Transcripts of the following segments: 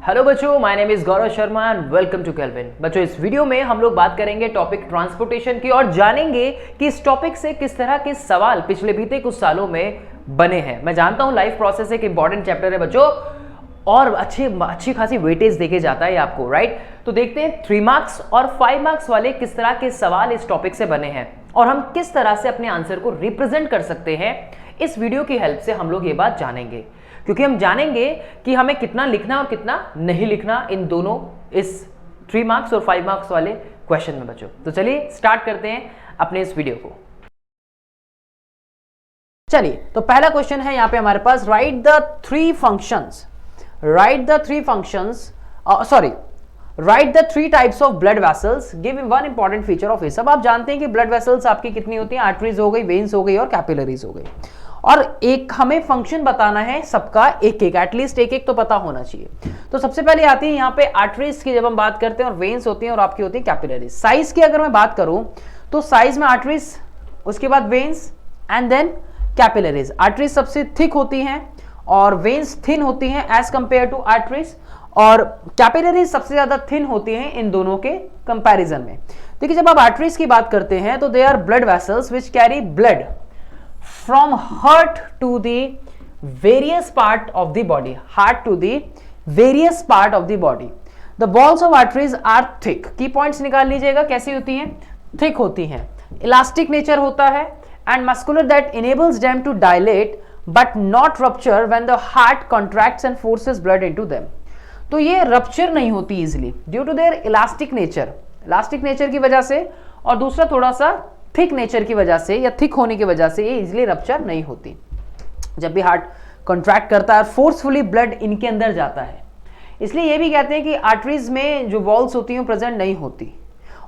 Hello बच्चों, my name is Gaurav Sharma and welcome to Kelvin. बच्चों, इस वीडियो में हम लोग बात करेंगे टॉपिक ट्रांसपोर्टेशन की और जानेंगे कि इस टॉपिक से किस तरह के सवाल पिछले बीते कुछ सालों में बने हैं। मैं जानता हूं लाइफ प्रोसेस एक इंपॉर्टेंट चैप्टर है बच्चों और अच्छी खासी वेटेज देखे जाता है आपको, राइट। तो देखते हैं 3 मार्क्स और 5 मार्क्स वाले किस तरह के सवाल इस टॉपिक से बने हैं और हम किस तरह से अपने आंसर को रिप्रेजेंट कर सकते हैं। इस वीडियो की हेल्प से हम लोग ये बात जानेंगे, क्योंकि हम जानेंगे कि हमें कितना लिखना और कितना नहीं लिखना इन दोनों इस 3 मार्क्स और 5 मार्क्स वाले क्वेश्चन में बच्चों। तो चलिए स्टार्ट करते हैं अपने इस वीडियो को। चलिए, तो पहला क्वेश्चन है यहाँ पे हमारे पास, right the three types of blood vessels, give one important feature of इस। अब आप जानते हैं कि ब्लड वेसल्स आपकी कितनी होती हैं, आर्टरीज हो गई, वेन्स हो गई और कैपिलरीज हो गई, और एक हमें फंक्शन बताना है सबका एक एक, एटलीस्ट एक एक तो पता होना चाहिए। तो सबसे पहले आती है यहाँ पे आर्टरीज की, जब हम बात करते हैं, और वेन्स होती हैं और आपकी होती है कैपिलरीज। साइज की अगर मैं बात करूं तो साइज में आर्टरीज, उसके बाद veins and then capillaries. Arteries सबसे थिक होती हैं और वेन्स थिन होती हैं एज कंपेयर टू आर्टरीज, और कैपिलरीज सबसे ज्यादा थिन होती हैं इन दोनों के कंपैरिजन में। देखिए, जब आप आर्टरीज की बात करते हैं तो they are blood vessels which carry blood from heart to the various part of the body, the walls of arteries are thick. key points निकाल लीजिएगा, कैसी होती हैं, thick होती हैं, elastic nature होता है and muscular that enables them to dilate but not rupture when the heart contracts and forces blood into them. तो ये rupture नहीं होती easily due to their elastic nature की वजह से, और दूसरा थोड़ा सा थिक नेचर की वजह से या थिक होने की वजह से ये इजीली रप्चर नहीं होती। जब भी हार्ट कॉन्ट्रैक्ट करता है, फोर्सफुली ब्लड इनके अंदर जाता है, इसलिए ये भी कहते हैं कि आर्टरीज में जो वॉल्स होती हैं प्रेजेंट नहीं होती।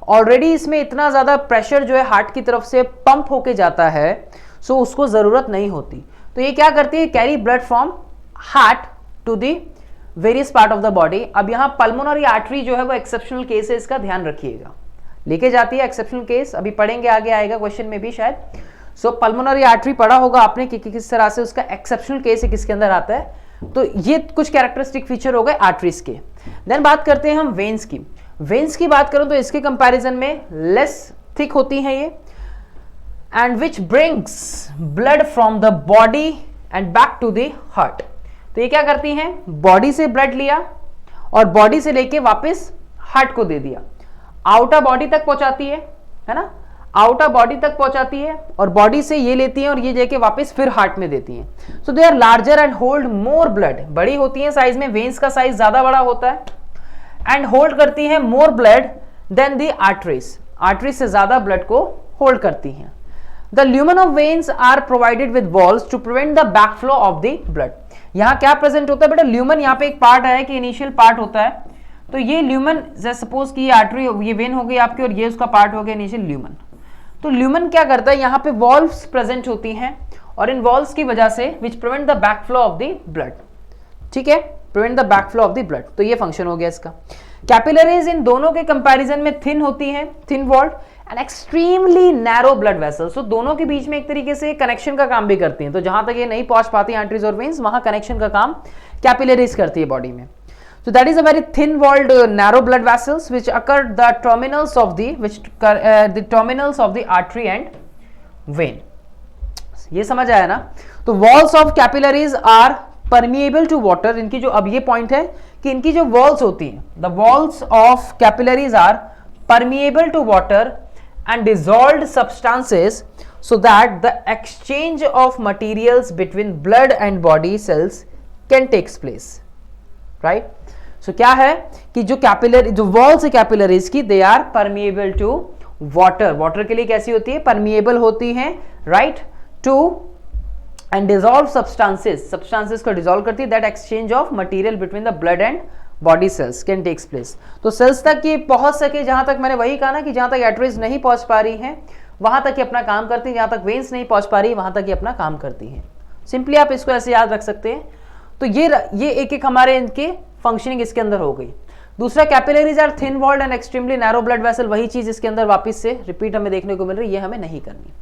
ऑलरेडी इसमें इतना ज़्यादा प्रेशर जो है हार्ट की तरफ से पंप होके जाता है, सो उसको ज़रूरत नहीं होती। तो ये क्या करती है, carry blood from heart to the various part of the body. अब यहाँ पल्मोनरी आर्टरी जो है वो एक्सेप्शनल केस है, इसका ध्यान रखिएगा, लेके जाती है एक्सेप्शनल केस, अभी पढ़ेंगे, आगे आएगा क्वेश्चन में भी शायद। सो पल्मोनरी आर्टरी पढ़ा होगा आपने कि किस तरह से उसका एक्सेप्शनल केस है, किसके अंदर आता है। तो ये कुछ कैरेक्टरिस्टिक फीचर हो गए आर्टरीज के। देन बात करते हैं हम वेन्स की। वेन्स की बात करूं तो इसके कंपैरिजन में लेस थिक होती हैं ये, and which brings blood from the body and back to the heart. तो ये क्या करती हैं, बॉडी से ब्लड लिया और बॉडी से लेके वापस हार्ट को दे दिया, आउटर बॉडी तक पहुंचाती है ना, आउटर बॉडी तक पहुंचाती है और बॉडी से ये लेती है और ये लेके वापस फिर हार्ट में देती हैं। So they are larger and hold more blood, बड़ी होती हैं साइज में, वेन्स का साइज ज्यादा बड़ा होता है, एंड होल्ड करती हैं more blood than the arteries, arteries से ज्यादा ब्लड को होल्ड करती हैं। The lumen of veins are provided with valves to prevent the backflow of the blood. यहाँ क्या प्रेजेंट होता है बेटा, ल्यूमन यहाँ पे एक पार्ट है कि इनिशियल पार्ट होता है, तो ये ल्यूमन, सपोज कि ये आर्टरी, ये वेन हो गई आपकी और ये उसका पार्ट हो गया इनिशियल ल्यूमन। तो ल्यूमन क्या करता है, यहाँ पे वॉल्व्स प्रेजेंट होती हैं और इन वॉल्व्स की वजह से which prevent the backflow of the blood, ठीक है, prevent the backflow of the blood. तो ये फंक्शन हो गया इसका। कैपिलरीज इन दोनों के कंपैरिजन में थिन होती हैं, thin walled and extremely narrow blood vessels. तो दोनों के बीच में एक तरीके से कनेक्शन का काम भी करती हैं। तो जहां तक ये नहीं पहुंच पाती आर्टरीज और वेन्स, वहां कनेक्शन का काम कैपिलरीज करती है बॉडी में। So that is a very thin-walled, narrow blood vessels which occur the terminals of the artery and vein. ये समझ आया ना। तो walls of capillaries are permeable to water. इनकी जो, अब ये पॉइंट है कि इनकी जो walls होती हैं, the walls of capillaries are permeable to water and dissolved substances so that the exchange of materials between blood and body cells can take place. Right? So क्या है कि जो कैपिलरी, जो वॉल्स है कैपिलरीज की, they are permeable to water. Water के लिए कैसी होती है, परमिएबल होती हैं, right, to and dissolve substances को डिसॉल्व करती है, that exchange of material between the blood and body cells can takes place. तो सेल्स तक ये पहुंच सके, जहां तक मैंने वही कहा ना कि जहां तक आर्टरीज नहीं पहुंच पा रही हैं वहां तक ये अपना काम करती है, जहां तक वेन्स नहीं पहुंच पा रही वहां तक ये अपना काम करती हैं। सिंपली आप इसको ऐसे याद रख सकते हैं। तो ये एक एक हमारे इनके फंक्शनिंग इसके अंदर हो गई। दूसरा, capillaries are thin walled and extremely narrow blood vessel, वही चीज इसके अंदर वापस से रिपीट हमें देखने को मिल रही है, ये हमें नहीं करनी।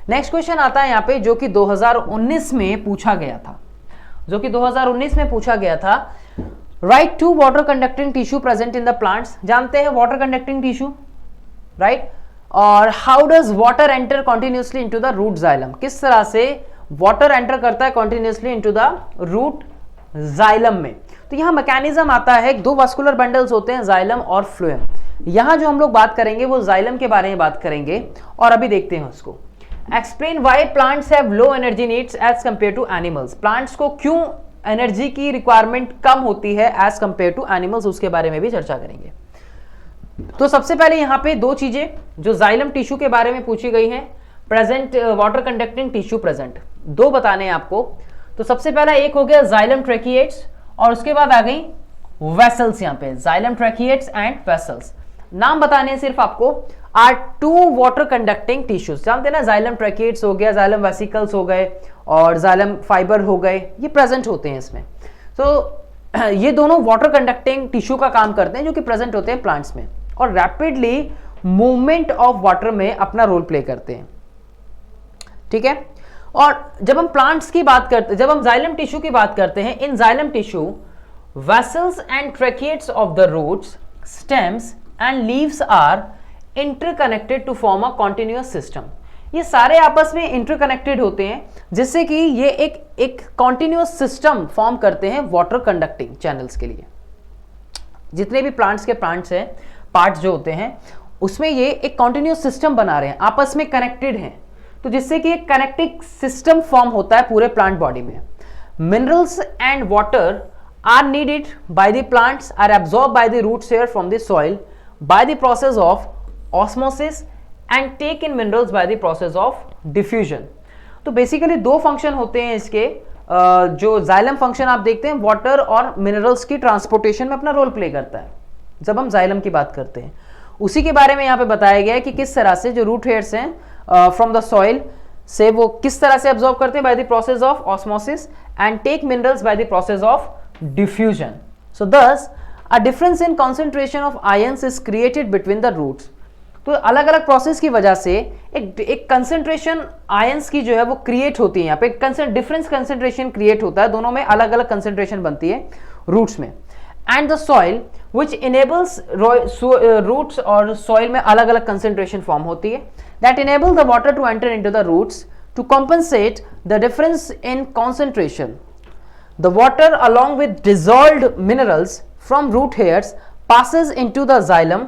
नेक्स्ट क्वेश्चन आता है यहाँ पे, जो कि 2019 में पूछा गया था, write two water conducting tissue present in the plants, जानते हैं वाटर कंडक्टिंग टिश्यू, राइट। और how does water enter continuously into the root xylem, किस तरह से वाटर एंटर करता है continuously into the root xylem में। तो यहां मैकेनिज्म आता है, दो वास्कुलर बंडल्स होते हैं जाइलम और फ्लोएम। यहां जो हम लोग बात करेंगे वो जाइलम के बारे में बात करेंगे, और अभी देखते हैं उसको। Explain why plants have low energy needs as compare to animals, plants को क्यों एनर्जी की रिक्वायरमेंट कम होती है एज कंपेयर टू एनिमल्स, उसके बारे में भी चर्चा करेंगे। तो सबसे पहले यहां पे दो चीजें जो जाइलम टिश्यू के बारे में पूछी गई हैं, present water conducting tissue present, दो बताने हैं आपको। तो सबसे पहला एक हो गया जाइलम ट्रैकिएट्स, और उसके बाद आ गई वेसल्स, यहां पे जाइलम ट्रैकिएट्स एंड वेसल्स। नाम बताने हैं सिर्फ आपको, are two water conducting tissues, जानते ना, जाइलम ट्रैकिएट्स हो गया, जाइलम वेसिकल्स हो गए, और जाइलम फाइबर हो गए, ये प्रेजेंट होते हैं इसमें। तो ये दोनों वाटर कंडक्टिंग टिश्यू का काम करते हैं जो कि प्रेजेंट होते हैं प्लांट्स में, और रैपिडली मूवमेंट ऑफ वाटर में अपना रोल प्ले करते हैं, ठीक है। और जब हम प्लांट्स की बात करते हैं, जब हम जाइलम टिश्यू की बात करते हैं, in xylem tissue vessels and tracheids of the roots, stems and leaves are interconnected to form a continuous system. ये सारे आपस में इंटरकनेक्टेड होते हैं जिससे कि ये एक कॉन्टिन्यूअस सिस्टम फॉर्म करते हैं वाटर कंडक्टिंग चैनल्स के लिए। जितने भी प्लांट्स के पार्ट्स जो होते हैं उसमें ये एक कॉन्टिन्यूअस सिस्टम बना रहे हैं, आपस में कनेक्टेड हैं, तो जिससे कि एक कनेक्टिंग सिस्टम फॉर्म होता है पूरे प्लांट बॉडी में। Minerals and water are needed by the plants, are absorb by the roots hair from the soil by the process of osmosis and take in minerals by the process of diffusion. तो basically दो function होते हैं इसके, जो xylem function आप देखते हैं water और मिनरल्स की ट्रांसपोर्टेशन में अपना रोल प्ले करता है जब हम जाइलम की बात करते हैं। उसी के बारे में यहाँ पे बताया गया है कि किस तरह से जो रूट हेयर्स हैं फ्रॉम द सॉइल से वो किस तरह से एब्जॉर्ब करते हैं by the process of osmosis and take minerals by the process of diffusion. So thus a difference in concentration of ions is created between the roots. तो अलग अलग प्रोसेस की वजह से एक कंसेंट्रेशन आयंस की जो है वो क्रिएट होती है, यहाँ पे डिफरेंस कंसेंट्रेशन क्रिएट होता है, दोनों में अलग अलग कंसेंट्रेशन बनती है रूट्स में। And the soil which enables roots, और सॉइल में अलग अलग कंसेंट्रेशन फॉर्म होती है that enable the water to enter into the roots to compensate the difference in concentration. The water along with dissolved minerals from root hairs passes into the xylem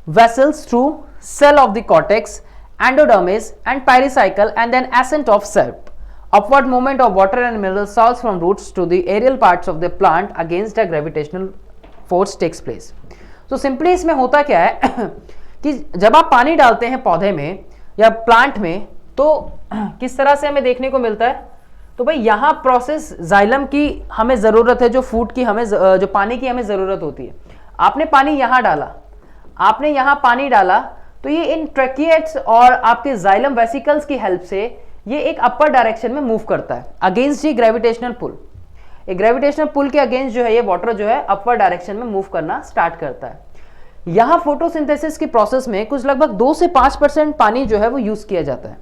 vessels through cell of the cortex, endodermis and pericycle, and then ascent of sap. Upward movement of water and mineral salts from roots to the aerial parts of the plant against a gravitational force takes place. So simply इसमें होता क्या है कि जब आप पानी डालते हैं पौधे में या प्लांट में तो किस तरह से हमें देखने को मिलता है, तो भाई यहाँ प्रोसेस जाइलम की हमें ज़रूरत है, जो फूड की हमें जो पानी की हमें ज़रूरत होती है। आपने पानी यहाँ डाला, आपने यहाँ पानी डाला, तो ये इन ट्रैकिएट्स और आपके जाइलम वेसिकल्स की हेल्प से ये एक अपर डायरेक्शन में मूव करता है अगेंस्ट जी ग्रेविटेशनल पुल। एक ग्रेविटेशनल पुल के अगेंस्ट जो है ये वाटर जो है अपर डायरेक्शन में मूव करना स्टार्ट करता है। यहाँ फोटोसिंथेसिस की प्रोसेस में कुछ लगभग 2 से 5% पानी जो है वो यूज किया जाता है,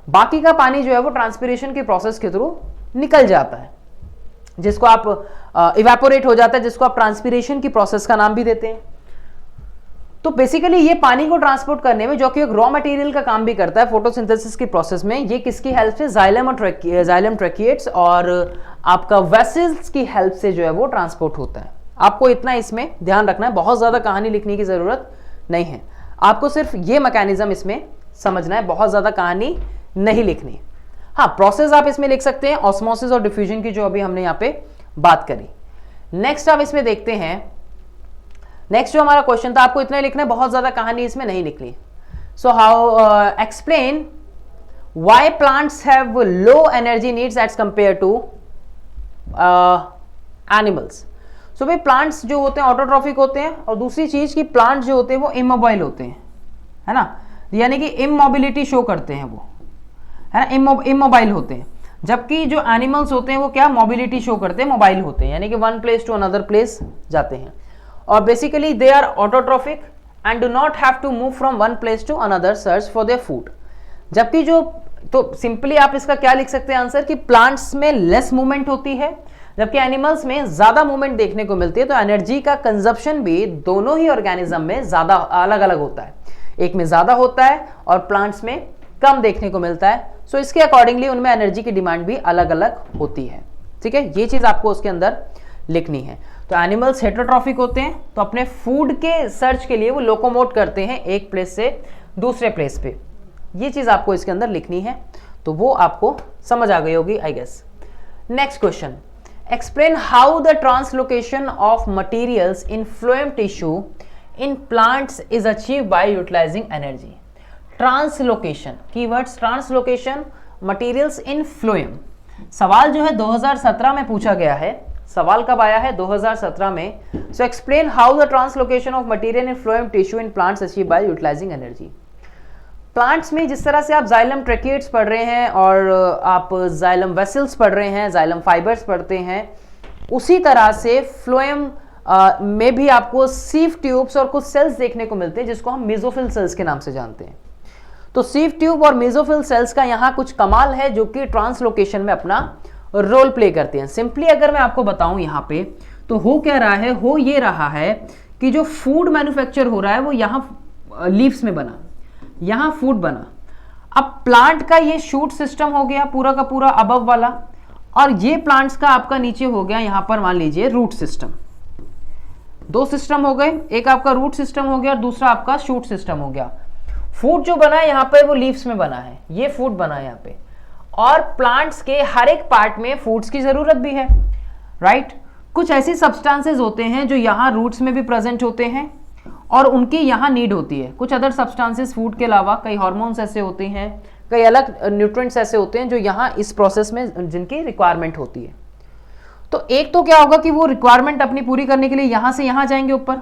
बाकी का पानी जो है वो ट्रांसपिरेशन की प्रोसेस के थ्रू निकल जाता है, जिसको आप इवेपोरेट हो जाता है, जिसको आप ट्रांसपिरेशन की प्रोसेस का नाम भी देते हैं। तो बेसिकली ये पानी को ट्रांसपोर्ट करने में जो कि एक रॉ मटेरियल का काम भी करता है फोटोसिंथेसिस की प्रोसेस में, ये किसकी हेल्प से, जाइलम ट्रैकिएट्स और आपका वेसल्स की हेल्प से जो है वो ट्रांसपोर्ट होता है। आपको इतना इसमें ध्यान रखना है, बहुत ज्यादा कहानी लिखने की जरूरत नहीं है, आपको सिर्फ ये मैकेनिज्म इसमें समझना है, बहुत ज्यादा कहानी नहीं लिखनी। हाँ, प्रोसेस आप इसमें लिख सकते हैं ऑस्मोसिस और डिफ्यूजन की, जो अभी हमने यहाँ पे बात करी। नेक्स्ट आप इसमें देखते हैं, नेक्स्ट जो हमारा क्वेश्चन था, आपको इतना ही लिखना है, बहुत ज्यादा कहानी इसमें नहीं लिखनी। So how explain why plants have low energy needs as compare to animals. So भाई प्लांट्स जो होते हैं ऑटोट्रॉफिक होते हैं, और दूसरी चीज की प्लांट जो होते हैं वो इमोबाइल होते हैं, है ना, यानी कि इमोबिलिटी शो करते हैं वो, है ना, इमोबाइल होते हैं। जबकि जो एनिमल्स होते हैं वो क्या, मोबिलिटी शो करते हैं, मोबाइल होते हैं, यानी कि one place to another place जाते हैं। और basically they are autotrophic and do not have to move from one place to another search for their food. जबकि जो, तो सिंपली आप इसका क्या लिख सकते हैं आंसर, कि प्लांट्स में लेस मूवमेंट होती है, जबकि एनिमल्स में ज्यादा मूवमेंट देखने को मिलती है, तो एनर्जी का कंजप्शन भी दोनों ही ऑर्गेनिज्म में ज्यादा अलग अलग होता है, एक में ज्यादा होता है और प्लांट्स में कम देखने को मिलता है। सो इसके अकॉर्डिंगली उनमें एनर्जी की डिमांड भी अलग अलग होती है। ठीक है, ये चीज आपको उसके अंदर लिखनी है। तो एनिमल्स हेटेरोट्रॉफिक होते हैं, तो अपने फूड के सर्च के लिए वो लोकोमोट करते हैं एक प्लेस से दूसरे प्लेस पे, ये चीज आपको इसके अंदर लिखनी है। तो वो आपको समझ आ गई होगी I guess. Next question, explain how the translocation of materials in phloem tissue in plants is achieve by utilising energy. Translocation, keywords translocation, materials in phloem. सवाल जो है 2017 में पूछा गया है। सवाल कब आया है? 2017 में। So explain how the translocation of material in phloem tissue in plants achieve by utilising energy. Plants में जिस तरह से आप जाइलम ट्रैकिएट्स पढ़ रहे हैं और आप जाइलम वेसल्स पढ़ रहे हैं, जाइलम फाइबर्स पढ़ते हैं, उसी तरह से फ्लोएम में भी आपको सीव ट्यूब्स और कुछ सेल्स देखने को मिलते हैं जिसको हम मेसोफिल सेल्स के नाम से जानते हैं। तो सीव ट्यूब और मेसोफिल सेल्स का यहाँ कुछ कमाल है जो कि ट्रांसलोकेशन में अपना रोल प्ले करते हैं। सिंपली अगर मैं आपको बताऊं यहाँ पे, तो हो क्या रहा है, हो ये रहा है कि जो फूड मैन्युफैक्चर हो रहा है वो यहाँ लीव्स में बना, यहाँ फूड बना। अब प्लांट का ये शूट सिस्टम हो गया पूरा का पूरा अबव वाला, और ये प्लांट्स का आपका नीचे हो गया यहाँ पर मान लीजिए रूट सिस्टम। दो सिस्टम हो गए, एक आपका रूट सिस्टम हो गया और दूसरा आपका शूट सिस्टम हो गया। फूड जो बना है यहाँ पे वो लीव्स में बना है, ये फूड बना है यहाँ पे। और प्लांट्स के हर एक पार्ट में फूड्स की जरूरत भी है, राइट। कुछ ऐसी सब्सटेंसेस होते हैं जो यहाँ रूट्स में भी प्रेजेंट होते हैं और उनकी यहाँ नीड होती है। कुछ अदर सब्सटेंसेस फूड के अलावा, कई हार्मोन्स ऐसे होते हैं, कई अलग न्यूट्रिएंट्स ऐसे होते हैं जो यहाँ इस प्रोसेस में जिनकी रिक्वायरमेंट होती है। तो एक तो क्या होगा कि वो रिक्वायरमेंट अपनी पूरी करने के लिए यहाँ से यहाँ जाएंगे ऊपर,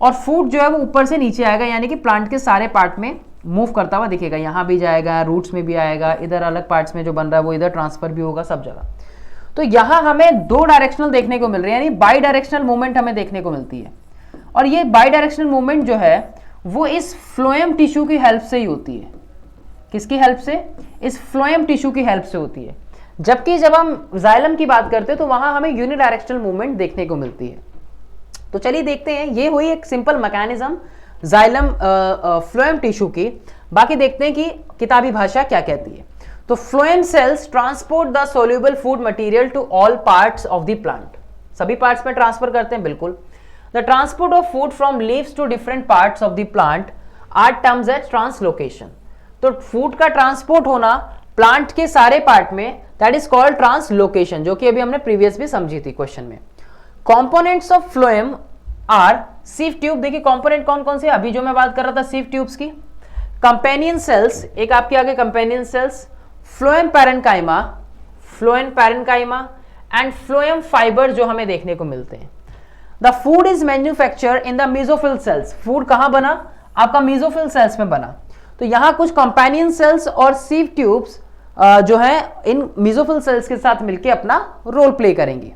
और फूड जो है वो ऊपर से नीचे आएगा, यानी कि प्लांट के सारे पार्ट में मूव करता हुआ दिखेगा। यहाँ भी जाएगा, रूट्स में भी आएगा, इधर अलग पार्ट्स में जो बन रहा है वो इधर ट्रांसफर भी होगा, सब जगह। तो यहाँ हमें दो डायरेक्शनल देखने को मिल रही है, यानी बाई डायरेक्शनल मूवमेंट हमें देखने को मिलती है। और ये बाई डायरेक्शनल मूवमेंट जो है वो इस फ्लोएम टिश्यू की हेल्प से ही होती है। किसकी हेल्प से? इस फ्लोएम टिश्यू की हेल्प से होती है। जबकि जब हम जाइलम की बात करते हैं तो वहां हमें यूनिडायरेक्शनल मूवमेंट देखने को मिलती है। तो चलिए देखते हैं, ये हुई एक simple mechanism xylem phloem tissue की। बाकी देखते हैं कि किताबी भाषा क्या कहती है। तो phloem cells transport the soluble food material to all parts of the plant. सभी पार्ट्स में ट्रांसफर करते हैं, बिल्कुल। The transport of food from leaves to different parts of the plant are terms as translocation. तो food का transport होना plant के सारे पार्ट में, दैट इज कॉल्ड ट्रांसलोकेशन, जो कि अभी हमने प्रीवियस भी समझी थी क्वेश्चन में। Components of phloem are sieve tube. देखिए कंपोनेंट कौन कौन से, अभी जो मैं बात कर रहा था सीव ट्यूब्स की। कंपेनियन सेल्स, एक आपके आगे companion cells, phloem parenchyma, phloem parenchyma and phloem fibre जो हमें देखने को मिलते हैं। The food is manufactured in the mesophyll cells. Food कहां बना? आपका मेसोफिल सेल्स में बना। तो यहां कुछ कंपेनियन सेल्स और सीव ट्यूब्स जो है इन मेसोफिल सेल्स के साथ मिलकर अपना रोल प्ले करेंगे।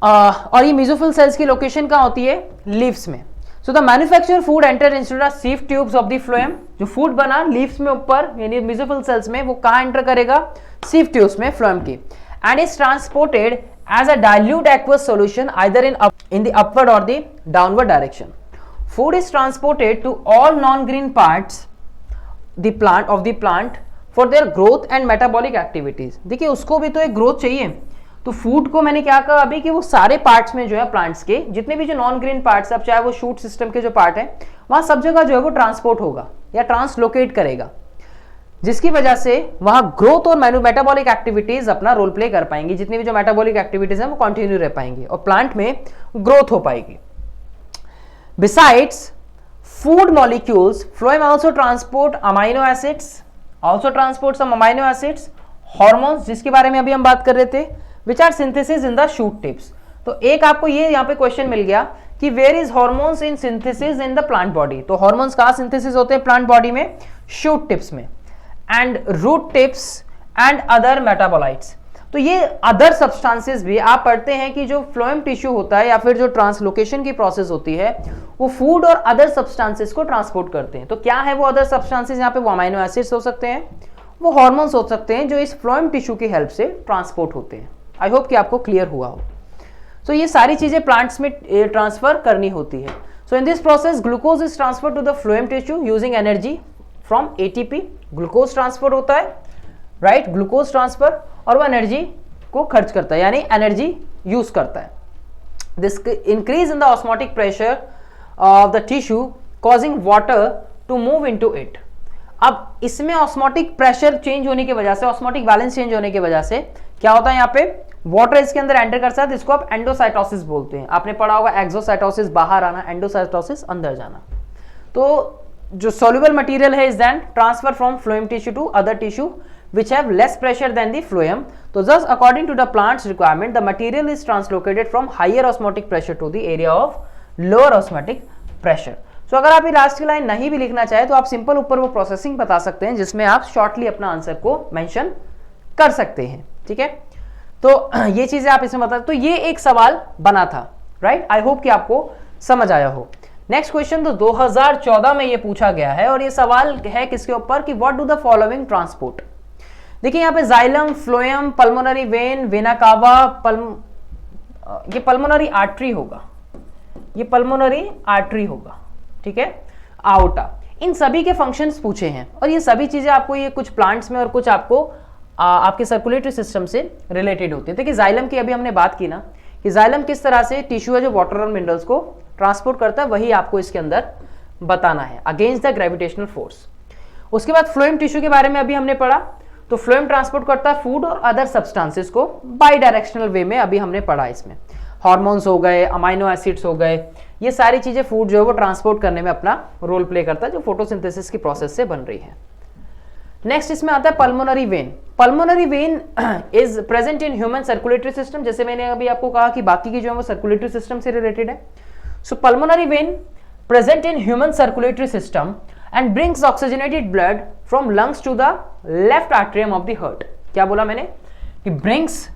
और ये मेसोफिल सेल्स की लोकेशन कहां होती है? लीव्स में। So the manufacture food enter into the sieve tubes of the phloem. जो फूड बना लीव्स में ऊपर यानी मेसोफिल सेल्स में, वो कहां एंटर करेगा? सीव ट्यूब्स में, फ्लोएम की। And is transported as a dilute aqueous solution either in the upward or the downward direction. Food is transported to all non-green parts of the plant for their growth and metabolic activities. देखिए उसको भी तो एक growth चाहिए, तो food को मैंने क्या कहा अभी कि वो सारे पार्ट्स में जो है प्लांट्स के जितने भी जो नॉन ग्रीन पार्ट्स, अब चाहे वो शूट सिस्टम के जो पार्ट है वहां सब जगह जो है वो ट्रांसपोर्ट होगा या ट्रांसलोकेट करेगा, जिसकी वजह से वहां ग्रोथ और मेटाबॉलिक एक्टिविटीज अपना रोल प्ले कर पाएंगी। जितनी भी जो मेटाबॉलिक एक्टिविटीज हैं वो कंटिन्यू रह पाएंगी और प्लांट में ग्रोथ हो पाएगी। Besides food molecules, phloem also transport amino acids, hormones जिसके बारे में अभी हम बात कर रहे थे, which are synthesis in the shoot tips. तो एक आपको ये यहाँ पे क्वेश्चन मिल गया कि where is hormones in synthesis in the plant body. तो हार्मोन्स कहाँ सिंथेसिस होते हैं प्लांट बॉडी में? शूट टिप्स में। And root tips and other metabolites. तो ये अदर सब्सटेंसेस भी आप पढ़ते हैं कि जो फ्लोएम टिश्यू होता है या फिर जो ट्रांसलोकेशन की प्रोसेस होती है वो फूड और अदर सब्सटेंसेस को ट्रांसपोर्ट करते हैं। तो क्या है वो अदर सब्सटेंसेस? यहाँ पे वो अमाइनो एसिड्स हो सकते हैं, वो हार्मोन्स हो सकते हैं जो इस फ्लोएम टिश्यू की हेल्प से ट्रांसपोर्ट होते हैं। आई होप कि आपको क्लियर हुआ हो। तो ये सारी चीजें प्लांट्स में ट्रांसफर करनी होती है। So in this process glucose is transfer to the phloem tissue using energy from ATP. Glucose transfer होता है, राइट, ग्लूकोज ट्रांसफर, और वो एनर्जी को खर्च करता है, यानी एनर्जी यूज करता है। This increase in the osmotic pressure of the tissue causing water to move into it. अब इसमें ऑस्मोटिक प्रेशर चेंज होने की वजह से, ऑस्मोटिक बैलेंस चेंज होने की वजह से क्या होता है, यहाँ पे वाटर इसके अंदर एंटर कर सकता है, इसको आप एंडोसाइटोसिस बोलते हैं। आपने पढ़ा होगा एक्सोसाइटोसिस बाहर आना, एंडोसाइटोसिस अंदर जाना। तो जो soluble material है is then transfer from phloem tissue to other tissue which have less pressure than the phloem. So thus according to the plant's requirement the material is translocated from higher osmotic pressure to the area of lower osmotic pressure. So अगर आप ये last की line नहीं भी लिखना चाहे तो आप सिंपल ऊपर वो प्रोसेसिंग बता सकते हैं जिसमें आप शॉर्टली अपना आंसर को मेंशन कर सकते हैं, ठीक है। तो ये चीजें आप इसमें बता, तो ये एक सवाल बना था, राइट। आई होप कि आपको समझ आया हो। नेक्स्ट क्वेश्चन तो 2014 में ये पूछा गया है और ये सवाल है किसके ऊपर कि what do the following transport. देखिए यहाँ पे xylem, phloem, pulmonary vein, vena cava, ये पल्मोनरी आर्टरी होगा, ये पल्मोनरी आर्टरी होगा, ठीक है, आउटा, इन सभी के फंक्शंस पूछे हैं और ये सभी चीजें आपको ये कुछ प्लांट्स में और कुछ आपको आपके सर्कुलेटरी सिस्टम से रिलेटेड होती है। देखिए जाइलम की अभी हमने बात की ना कि जाइलम किस तरह से टिश्यू है जो वाटर और मिनरल्स को ट्रांसपोर्ट करता है, वही आपको इसके अंदर बताना है अगेंस्ट द ग्रेविटेशनल फोर्स। उसके बाद फ्लोएम टिश्यू के बारे में अभी हमने पढ़ा, तो फ्लोएम ट्रांसपोर्ट करता है फूड और अदर सब्सटेंसेस को बाई डायरेक्शनल वे में, अभी हमने पढ़ा इसमें हार्मोन्स हो गए, अमाइनो एसिड्स हो गए, ये सारी चीजें फूड जो है वो ट्रांसपोर्ट करने में अपना रोल प्ले करता है जो फोटोसिंथेसिस की प्रोसेस से बन रही है। नेक्स्ट इसमें आता है pulmonary vein. Pulmonary vein is present in human circulatory system, जैसे मैंने अभी आपको कहा कि बाकी की जो है वो सर्कुलेटरी सिस्टम से रिलेटेड है। So pulmonary vein present in human circulatory system and brings oxygenated blood from lungs to the left atrium of the heart. क्या बोला मैंने कि brings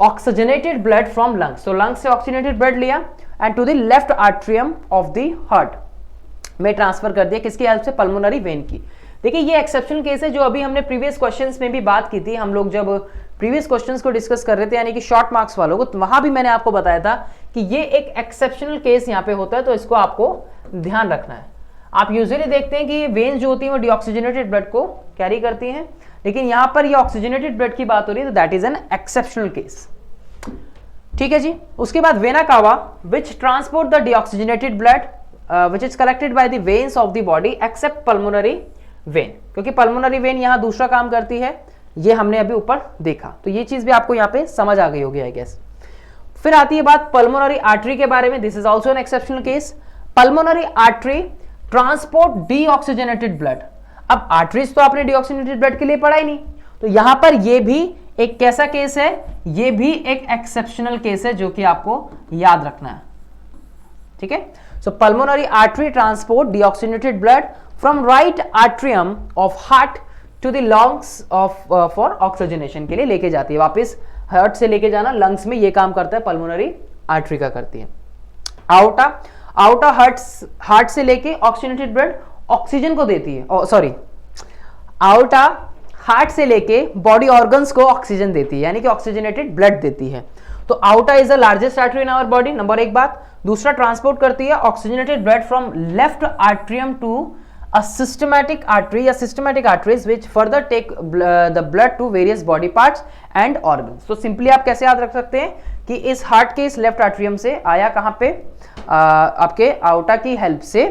oxygenated blood from lungs, तो लंग्स से ऑक्सीजनेटेड ब्लड लिया and to the left atrium of the heart में transfer कर दिया, किसकी हेल्प से, पल्मोनरी वेन की। देखिए ये एक्सेप्शनल केस है जो अभी हमने प्रीवियस क्वेश्चंस में भी बात की थी, हम लोग जब प्रीवियस क्वेश्चंस को डिस्कस कर रहे थे यानी कि शॉर्ट मार्क्स वालों को, तो वहां भी मैंने आपको बताया था कि ये एक एक्सेप्शनल केस यहाँ पे होता है, तो इसको आपको ध्यान रखना है। आप यूजुअली देखते हैं कि वेन्स जो होती हैं वो डीऑक्सीजनेटेड ब्लड को कैरी करती हैं, लेकिन यहाँ पर ये ऑक्सीजनेटेड ब्लड की बात हो रही है, तो that is an exceptional case, ठीक है जी। उसके बाद vena cava which transport the deoxygenated blood which is collected by the veins of the body accept pulmonary vein, क्योंकि पल्मोनरी वेन यहां दूसरा काम करती है, ये हमने अभी ऊपर देखा, तो ये चीज भी आपको यहाँ पे समझ आ गई होगी आई गेस। फिर आती है बात पल्मोनरी आर्टरी के बारे में, this is also an exceptional case. Pulmonary artery transport deoxygenated blood. अब आर्टरीज तो आपने डीऑक्सीजनेटेड ब्लड के लिए पढ़ा ही नहीं, तो यहां पर ये भी एक कैसा केस है, ये भी एक एक्सेप्शनल केस है जो कि आपको याद रखना है, ठीक है। So pulmonary artery transport deoxygenated blood from right atrium of heart to the lungs of for oxygenation के लिए लेके जाती है, वापस हार्ट से लेके जाना लंग्स में, ये काम करता है पल्मोनरी आर्टरी का करती है। आउटा हार्ट से लेके ऑक्सीजनेटेड ब्लड ऑक्सीजन को देती है, सॉरी आउटा हार्ट से लेके बॉडी ऑर्गन्स को ऑक्सीजन देती है, यानी कि ऑक्सीजनेटेड ब्लड देती है। तो aorta is the largest artery in our body, number एक बात। दूसरा ट्रांसपोर्ट करती है oxygenated blood from left atrium to a systematic artery या systematic arteries which further take the blood to various body parts and organs। तो simply आप कैसे याद रख सकते हैं कि इस हार्ट के इस लेफ्ट आर्टरियम से आया कहाँ पे, आपके आउटा की हेल्प से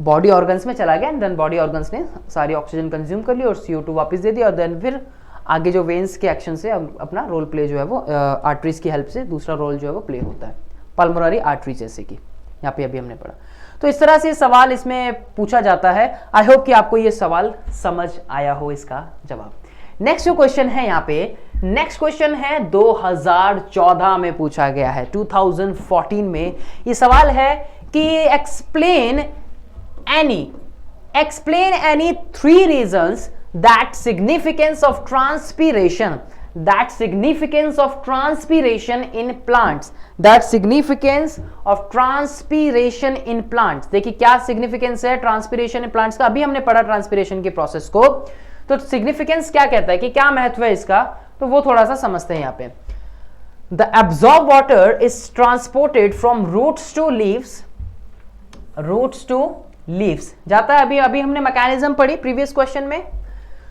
बॉडी ऑर्गन्स में चला गया, एंड देन बॉडी ऑर्गन्स ने सारी ऑक्सीजन कंज्यूम कर ली और CO2 वापस दे दिया, और देन फिर आगे जो वेन्स के एक्शन से अपना रोल प्ले जो है वो आर्टरीज की हेल्प से दूसरा रोल जो है वो प्ले होता है, पल्मोनरी आर्टरी जैसे कि यहाँ पे अभी हमने पढ़ा। तो इस तरह से सवाल इसमें पूछा जाता है। आई होप कि आपको ये सवाल समझ आया हो इसका जवाब। नेक्स्ट जो क्वेश्चन है यहाँ पे, नेक्स्ट क्वेश्चन है 2014 में पूछा गया है, 2014 में ये सवाल है कि explain any 3 reasons that significance of transpiration in plants, that significance of transpiration in plants। देखिए क्या सिग्निफिकेंस है ट्रांसपीरेशन इन प्लांट्स का, अभी हमने पढ़ा ट्रांसपीरेशन के प्रोसेस को, तो सिग्निफिकेंस क्या कहता है कि क्या महत्व है इसका, तो वो थोड़ा सा समझते हैं यहाँ पे। The absorb water is transported from roots to leaves, roots to leaves जाता है। अभी अभी हमने मैकेनिज्म पढ़ी प्रीवियस क्वेश्चन में।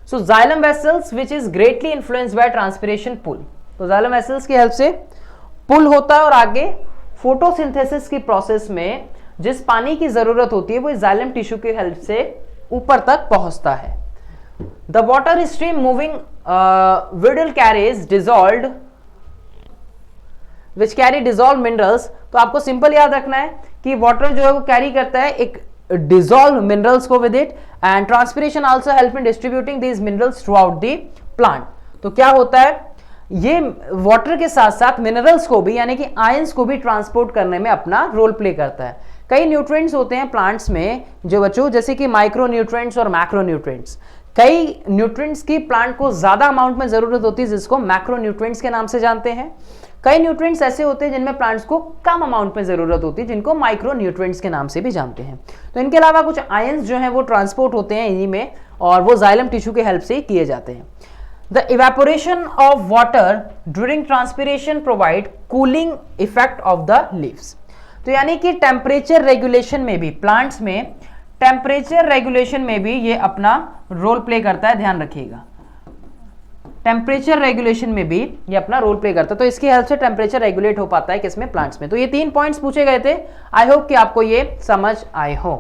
So xylem vessels which is greatly influenced by transpiration pull, तो जाइलम वेसल्स की हेल्प से पुल होता है और आगे फोटोसिंथेसिस की प्रोसेस में जिस पानी की जरूरत होती है वो इस जाइलम टिश्यू की हेल्प से ऊपर तक पहुंचता है। The water stream moving Widal carries dissolved which carry dissolve minerals, तो आपको सिंपल याद रखना है कि वाटर जो है वो कैरी करता है एक डिजॉल्व मिनरल्स को with it, and transpiration also help in distributing these minerals through out the plant. तो क्या होता है, ये वाटर के साथ साथ मिनरल्स को भी यानी कि आयंस को भी ट्रांसपोर्ट करने में अपना रोल प्ले करता है। कई न्यूट्रिएंट्स होते हैं प्लांट्स में जो बच्चों, जैसे कि माइक्रो न्यूट्रिएंट्स और मैक्रो न्यूट्रिएंट्स। कई न्यूट्रिएंट्स की प्लांट को ज्यादा अमाउंट में जरूरत होती है जिसको मैक्रो न्यूट्रिएंट्स के नाम से जानते हैं। कई न्यूट्रिएंट्स ऐसे होते हैं जिनमें प्लांट्स को कम अमाउंट में जरूरत होती है जिनको माइक्रो न्यूट्रिएंट्स के नाम से भी जानते हैं। तो इनके अलावा कुछ आयंस जो हैं वो ट्रांसपोर्ट होते हैं इन्हीं में, और वो जाइलम टिश्यू की हेल्प से ही किए जाते हैं। The evaporation of water during transpiration provide cooling effect of the leaves। तो यानी कि टेम्परेचर रेगुलेशन में भी, प्लांट्स में टेम्परेचर रेगुलेशन में भी ये अपना रोल प्ले करता है, ध्यान रखिएगा। टेम्परेचर रेगुलेशन में भी ये अपना रोल प्ले करता है, तो इसकी हेल्प से टेम्परेचर रेगुलेट हो पाता है किसमें, प्लांट्स में। तो ये 3 पॉइंट्स पूछे गए थे, आई होप कि आपको ये समझ आए हो।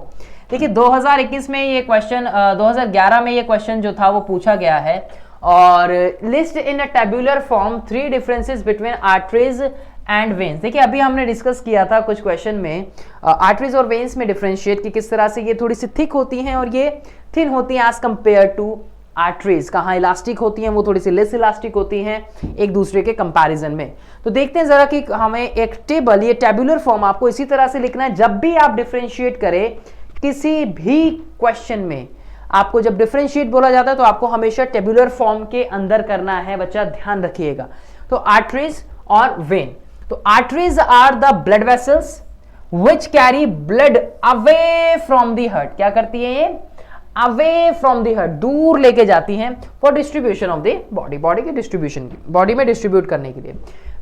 देखिए 2021 में ये क्वेश्चन, 2011 में ये क्वेश्चन जो था वो पूछा गया है, और list in a tabular form 3 differences between arteries and veins. देखिए अभी हमने डिस्कस किया था कुछ क्वेश्चन में आर्टरीज और वेन्स में डिफरेंशिएट कि किस तरह से ये थोड़ी सी थिक होती हैं और ये थिन होती हैं एज कंपेयर टू आर्टरीज। कहाँ इलास्टिक होती हैं, वो थोड़ी सी लेस इलास्टिक होती हैं एक दूसरे के कंपैरिजन में। तो देखते हैं जरा कि हमें एक टेबल, ये टेबुलर फॉर्म आपको इसी तरह से लिखना है जब भी आप डिफरेंशिएट करें किसी भी क्वेश्चन में। आपको जब डिफरेंशिएट बोला जाता है तो आपको हमेशा टेबुलर फॉर्म के अंदर करना है, बच्चा ध्यान रखिएगा। तो आर्टरीज और वेन, तो arteries are the blood vessels which carry blood away from the heart. क्या करती है ये, अवे फ्रॉम द हार्ट, दूर लेके जाती हैं for distribution of the body, body के डिस्ट्रीब्यूशन, बॉडी में डिस्ट्रीब्यूट करने के लिए।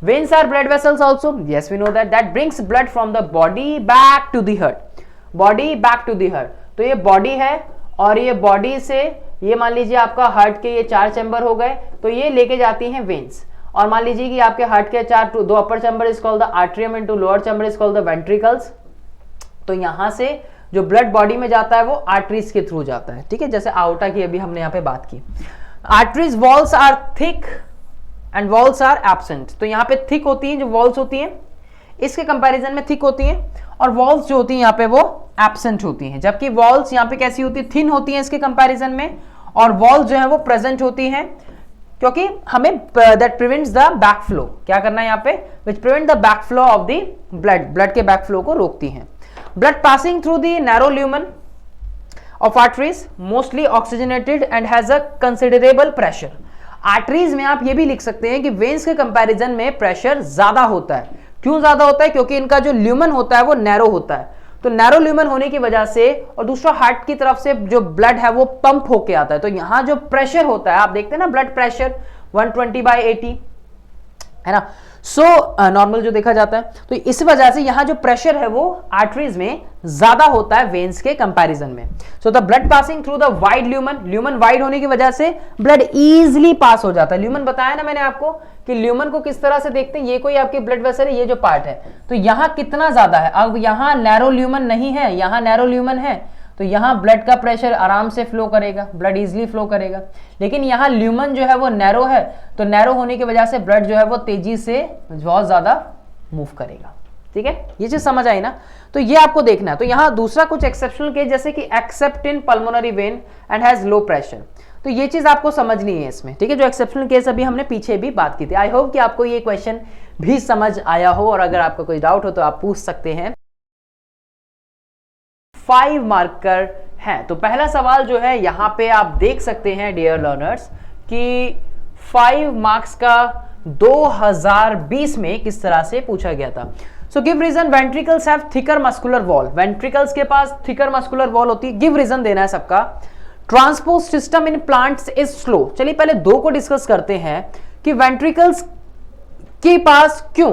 Veins are blood vessels also, yes we know that brings blood from the body back to the heart, body back to the heart. तो ये body है और ये बॉडी से, ये मान लीजिए आपका हार्ट के ये 4 चैम्बर हो गए, तो ये लेके जाती हैं वेन्स। और मान लीजिए कि आपके हार्ट के 2 upper chamber is called the atrium and 2 lower chamber is called the ventricles. तो यहां से जो ब्लड बॉडी में जाता है वो आर्टरीज के थ्रू जाता है, ठीक है, जैसे आउटा की अभी हमने यहाँ पे बात की। Arteries walls are thick and walls are absent. तो यहाँ पे थिक होती हैं, जो वॉल्स होती हैं इसके कंपैरिजन में थिक होती हैं, और वॉल्स जो होती हैं यहाँ पे वो एब्सेंट होती हैं। जबकि वॉल्स यहाँ पे कैसी होती है, थिन होती हैं इसके कंपैरिजन में, और वॉल्स जो है वो प्रेजेंट होती हैं, क्योंकि हमें that prevents the back flow. क्या करना है यहाँ पे, which prevent the back flow of the blood, blood के बैक फ्लो को रोकती हैं। Blood passing through the narrow lumen of arteries mostly oxygenated and has a considerable pressure. Arteries में आप ये भी लिख सकते हैं कि वेन्स के कंपैरिजन में प्रेशर ज्यादा होता है। क्यों ज्यादा होता है, क्योंकि इनका जो ल्यूमन होता है वो नैरो होता है। तो नैरो ल्यूमन होने की वजह से, और दूसरा हार्ट की तरफ से जो ब्लड है वो पंप होके आता है, तो यहां जो प्रेशर होता है, आप देखते हैं ना ब्लड प्रेशर 120/80 है ना, सो नॉर्मल जो देखा जाता है। तो इस वजह से यहां जो प्रेशर है वो आर्टरीज में ज्यादा होता है वेन्स के कंपैरिजन में। So the blood passing through the wide lumen, lumen wide होने की वजह से ब्लड इजीली पास हो जाता है। ल्यूमन बताया ना मैंने आपको कि ल्यूमन को किस तरह से देखते हैं, ये कोई आपकी ब्लड वेसल है, ये जो पार्ट है, तो यहां कितना ज्यादा है। अब यहां नैरो ल्यूमन नहीं है, यहां नैरो ल्यूमन है, तो यहां ब्लड का प्रेशर आराम से फ्लो करेगा, ब्लड इजीली फ्लो करेगा। लेकिन यहां ल्यूमन जो है वो नैरो है, तो नैरो होने की वजह से ब्लड जो है वो तेजी से बहुत ज्यादा मूव करेगा। ठीक है, ये चीज समझ आई ना। तो ये आपको देखना है। तो यहां दूसरा कुछ एक्सेप्शनल केस, जैसे कि accept in pulmonary vein and has low pressure, तो ये चीज आपको समझनी है इसमें। ठीक है, जो एक्सेप्शनल केस अभी हमने पीछे भी बात की थी। आई होप कि आपको ये क्वेश्चन भी समझ आया हो, और अगर आपको कोई डाउट हो तो आप पूछ सकते हैं। 5 मार्कर हैं। तो पहला सवाल जो है यहां पे आप देख सकते हैं डियर लर्नर्स कि 5 मार्क्स का 2020 में किस तरह से पूछा गया था। So give reason ventricles have thicker muscular wall. Ventricles के पास थिकर मस्कुलर वॉल होती है। गिव रीजन देना है सबका। Transport system in plants is slow. चलिए पहले 2 को डिस्कस करते हैं कि वेंट्रिकल्स के पास क्यों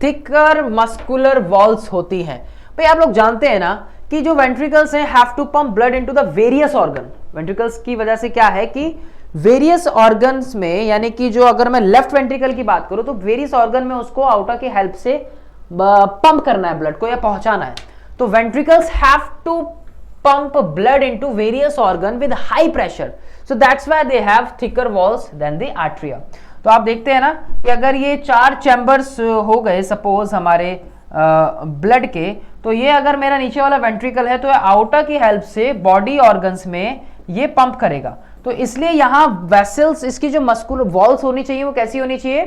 थिकर मस्कुलर वॉल्स होती हैं? भाई आप लोग जानते हैं ना कि जो वेंट्रिकल्स हैं have to pump blood into the various organ. Ventricles की वजह से क्या है कि वेरियस ऑर्गन्स में, यानी कि जो अगर मैं लेफ्ट वेंट्रिकल की बात करूं तो वेरियस ऑर्गन में उसको आउटा की हेल्प से पंप करना है ब्लड को या पहुंचाना है। तो ventricles have to pump blood into various organ with high pressure, so that's why they have thicker walls than the atria. तो आप देखते हैं ना कि अगर ये 4 चैम्बर्स हो गए सपोज हमारे ब्लड के, तो ये अगर मेरा नीचे वाला वेंट्रिकल है तो आउटा की हेल्प से बॉडी ऑर्गन्स में ये पंप करेगा। तो इसलिए यहां वेसल्स, इसकी जो मस्कुलर वॉल्स होनी चाहिए वो कैसी होनी चाहिए?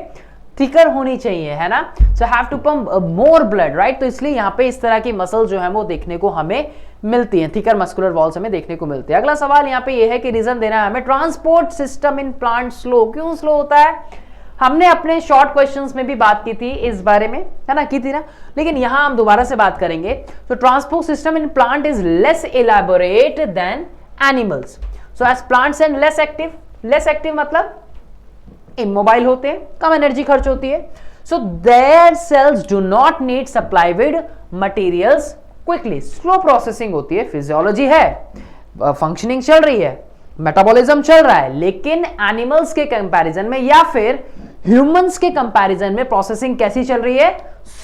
थिकर होनी चाहिए, है ना। So have to pump more blood, right. तो इसलिए यहां पे इस तरह की मसल जो है वो देखने को हमें मिलती है, थिकर मस्कुलर वॉल्स हमें देखने को मिलती है। अगला सवाल यहाँ पे ये है कि रीजन देना है हमें, transport system in plant slow, क्यों स्लो होता है? हमने अपने शॉर्ट क्वेश्चंस में भी बात की थी इस बारे में, है ना, की थी ना, लेकिन यहां हम दोबारा से बात करेंगे। तो transport system in plant is less elaborate than animals, so as plants and less active. Less active मतलब इमोबाइल होते हैं, कम एनर्जी खर्च होती है। So their cells do not need supply with materials quickly, slow processing होती है। Physiology है, फंक्शनिंग चल रही है, मेटाबॉलिज्म चल रहा है, लेकिन एनिमल्स के कंपैरिजन में या फिर ह्यूमंस के कंपैरिजन में प्रोसेसिंग कैसी चल रही है?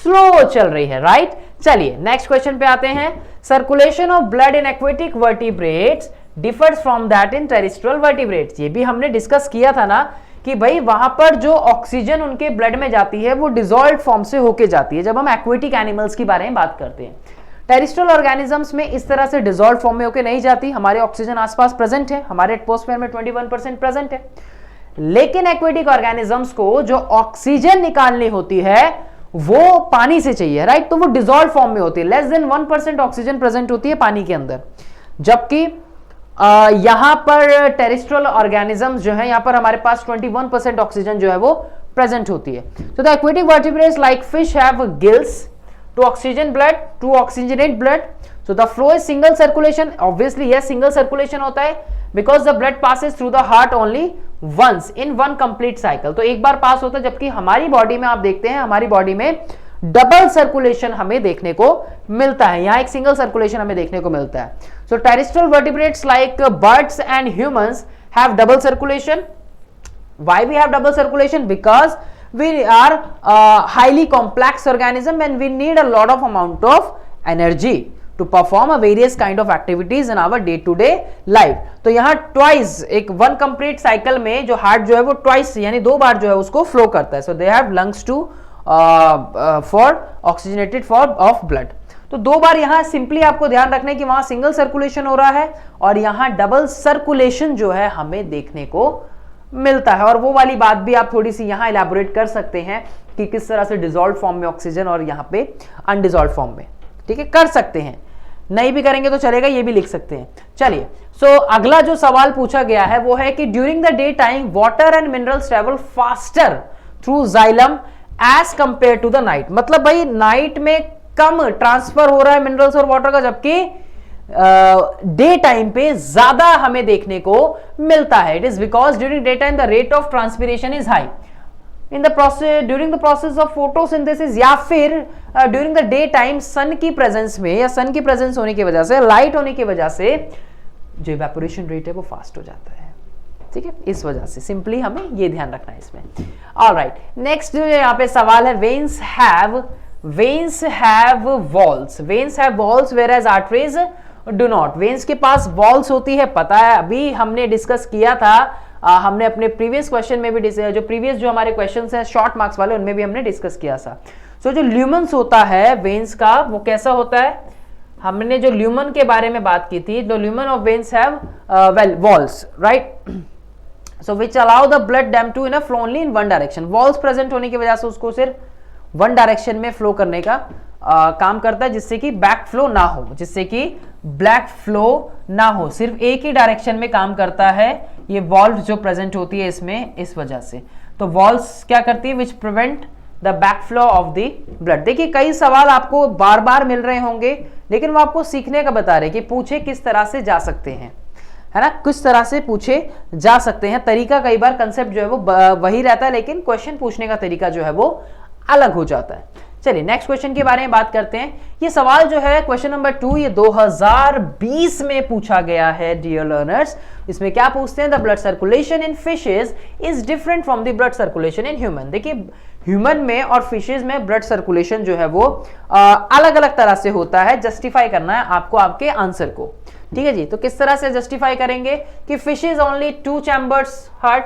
स्लो चल रही है, राइट। चलिए नेक्स्ट क्वेश्चन पे आते हैं। Circulation of blood in aquatic vertebrates differs from that in terrestrial vertebrates. ये भी हमने डिस्कस किया था ना कि भाई वहां पर जो ऑक्सीजन उनके ब्लड में जाती है वो डिसॉल्व्ड फॉर्म से होके जाती है, जब हम एक्वेटिक एनिमल्स की बारे में बात करते हैं। टेरेस्ट्रियल ऑर्गेनिजम्स में इस तरह से डिसॉल्व फॉर्म में होके नहीं जाती, हमारे ऑक्सीजन आसपास प्रेजेंट है, हमारे एटमॉस्फेयर में 21% प्रेजेंट है। लेकिन एक्वेटिक ऑर्गेनिजम्स को जो ऑक्सीजन निकालनी होती है वो पानी से चाहिए, राइट। तो वो डिसॉल्व फॉर्म में होती है, लेस देन 1% ऑक्सीजन प्रेजेंट होती है पानी के अंदर, जबकि यहां पर टेरेस्ट्रियल ऑर्गेनिजम्स जो है, यहां पर हमारे पास 21% ऑक्सीजन जो है वो प्रेजेंट होती है। तो the aquatic vertebrates like fish have gills to oxygen blood, to oxygenate blood, so the flow is single circulation, obviously yes single circulation होता है because the blood passes through the heart only once in one complete cycle। तो एक बार पास होता है, जबकि हमारी body में आप देखते हैं हमारी बॉडी में डबल सर्कुलेशन हमें देखने को मिलता है, यहाँ एक सिंगल सर्कुलेशन हमें देखने को मिलता है। So terrestrial vertebrates like birds and humans have double circulation. Why we have double circulation? Because we are highly complex organism and we need a lot of amount of energy to perform a various kind of activities in our day to day life। तो यहाँ twice एक one complete cycle में जो heart जो है वो twice यानी 2 बार जो है उसको flow करता है। So they have lungs to for oxygenated form of blood। तो 2 बार यहाँ सिंपली आपको ध्यान रखना है कि वहां सिंगल सर्कुलेशन हो रहा है और यहाँ डबल सर्कुलेशन जो है हमें देखने को मिलता है। और वो वाली बात भी आप थोड़ी सी यहाँ इलैबोरेट कर सकते हैं कि किस तरह से डिसॉल्व फॉर्म में ऑक्सीजन और यहाँ पे अनडिसॉल्व फॉर्म में, ठीक है, कर सकते हैं। नहीं भी करेंगे तो चलेगा, ये भी लिख सकते हैं। चलिए सो अगला जो सवाल पूछा गया है वो है कि during the day time water and minerals travel faster through xylem as compare to the night. मतलब भाई नाइट में कम ट्रांसफर हो रहा है मिनरल्स और वाटर का, जबकि डे टाइम पे ज्यादा हमें देखने को मिलता है। It is because during day time the rate of transpiration is high in the process during the process of photosynthesis, या फिर ड्यूरिंग द डे टाइम सन की प्रेजेंस में या सन की प्रेजेंस होने की वजह से, लाइट होने की वजह से जो इवेपोरेशन रेट है वो फास्ट हो जाता है, ठीक है। इस वजह से सिंपली हमें ये ध्यान रखना है इसमें। ऑलराइट, नेक्स्ट जो यहाँ पे सवाल है, veins have walls, veins have walls whereas arteries do not। Veins के पास वॉल्स होती है, पता है, अभी हमने डिस्कस किया था, हमने अपने प्रीवियस क्वेश्चन में भी जो प्रीवियस जो हमारे क्वेश्चंस हैं शॉर्ट मार्क्स वाले उनमें भी हमने डिस्कस किया था। सो जो ल्यूमन्स होता है वेन्स का वो कैसा होता है, हमने जो ल्यूमन के बारे में बात की थी, the lumen of veins have well walls, right. So which allow the blood dam to in a flow only in one direction. Walls present होने की वजह से उसको सिर्फ वन डायरेक्शन में फ्लो करने का काम करता है, जिससे कि बैक फ्लो ना हो, जिससे कि ब्लैक फ्लो ना हो, सिर्फ एक ही डायरेक्शन में काम करता है ये वॉल्व जो प्रेजेंट होती है इसमें, इस वजह से। तो वॉल्व्स क्या करती है, which prevent the back flow of the blood. देखिए कई सवाल आपको बार बार मिल रहे होंगे, लेकिन वो आपको सीखने का बता रहे कि पूछे किस तरह से जा सकते हैं, है ना, किस तरह से पूछे जा सकते हैं। तरीका कई बार कंसेप्ट जो है वो वही रहता है, लेकिन क्वेश्चन पूछने का तरीका जो है वो अलग हो जाता है। चलिए नेक्स्ट क्वेश्चन के बारे में बात करते हैं। ये सवाल जो है क्वेश्चन नंबर 2, ये 2020 में पूछा गया है डियर लर्नर्स। इसमें क्या पूछते हैं, the blood circulation in fishes is different from the blood circulation in human. देखिए ह्यूमन में और फिशेज में ब्लड सर्कुलेशन जो है वो अलग अलग तरह से होता है। जस्टिफाई करना है आपको आपके आंसर को, ठीक है जी। तो किस तरह से जस्टिफाई करेंगे कि फिशेज ओनली 2 चैम्बर्स हार्ट,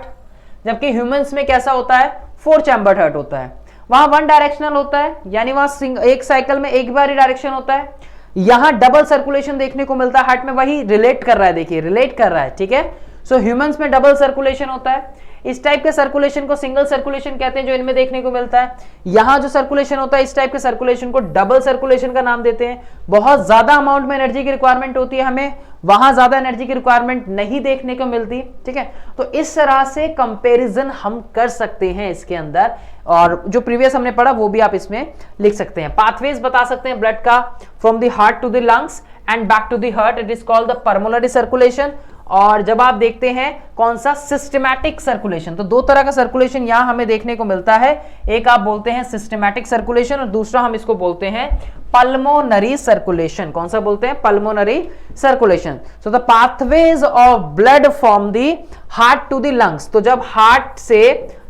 जबकि ह्यूमंस में कैसा होता है 4 चैम्बर्ड हार्ट होता है। वहां 1 डायरेक्शनल होता है, यानी वहां एक साइकिल में एक बार ही डायरेक्शन होता है। यहां डबल सर्कुलेशन देखने को मिलता है हार्ट में, वही रिलेट कर रहा है, देखिए रिलेट कर रहा है, ठीक है। सो ह्यूमंस में डबल सर्कुलेशन होता है। इस टाइप के सर्कुलेशन को सिंगल सर्कुलेशन कहते हैं जो इनमें देखने को मिलता है। यहां जो सर्कुलेशन होता है इस टाइप के सर्कुलेशन को डबल सर्कुलेशन का नाम देते हैं। बहुत ज्यादा अमाउंट में एनर्जी की रिक्वायरमेंट होती है हमें, वहां ज्यादा एनर्जी की रिक्वायरमेंट नहीं देखने को मिलती, ठीक है। तो इस तरह से कंपैरिजन हम कर सकते हैं इसके अंदर, और जो प्रीवियस हमने पढ़ा वो भी आप इसमें लिख सकते हैं। पाथवेज बता सकते हैं ब्लड का, from the heart to the lungs and back to the heart, it is called the pulmonary circulation. और जब आप देखते हैं कौन सा सिस्टमैटिक सर्कुलेशन, तो 2 तरह का सर्कुलेशन यहां हमें देखने को मिलता है। एक आप बोलते हैं सिस्टमैटिक सर्कुलेशन, और दूसरा हम इसको बोलते हैं पल्मोनरी सर्कुलेशन। कौन सा बोलते हैं, pulmonary circulation. So the pathways of blood from the heart to the lungs, तो जब हार्ट से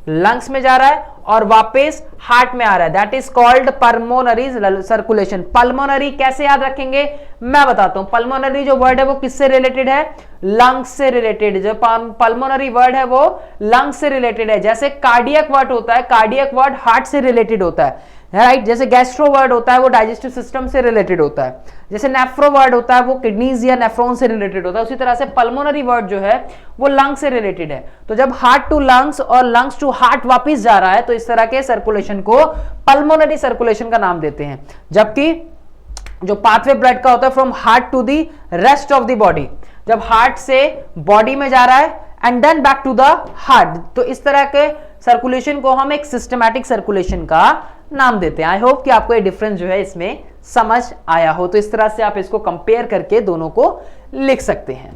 लंग्स में जा रहा है और वापस हार्ट में आ रहा है, that is called pulmonary circulation. Pulmonary कैसे याद रखेंगे मैं बताता हूं। पल्मोनरी जो वर्ड है वो किससे रिलेटेड है, लंग्स से रिलेटेड। जो पल्मोनरी वर्ड है वो लंग्स से रिलेटेड है। जैसे कार्डियक वर्ड होता है, कार्डियक वर्ड हार्ट से रिलेटेड होता है, राइट। जैसे गैस्ट्रो वर्ड होता है वो डाइजेस्टिव सिस्टम से रिलेटेड होता है। जैसे नेफ्रो वर्ड होता है वो किडनीज या नेफ्रॉन से रिलेटेड होता है। उसी तरह से पल्मोनरी वर्ड जो है वो लंग्स से रिलेटेड है। तो जब हार्ट टू लंग्स और लंग्स टू हार्ट वापस जा रहा है तो इस तरह के सर्कुलेशन को पल्मोनरी सर्कुलेशन का नाम देते हैं। जबकि जो पाथवे ब्लड का होता है from heart to the rest of the body, जब हार्ट से बॉडी में जा रहा है and then back to the heart, तो इस तरह के सर्कुलेशन को हम एक सिस्टमैटिक सर्कुलेशन का नाम देते हैं। आई होप कि आपको ये डिफरेंस जो है इसमें समझ आया हो। तो इस तरह से आप इसको कंपेयर करके दोनों को लिख सकते हैं।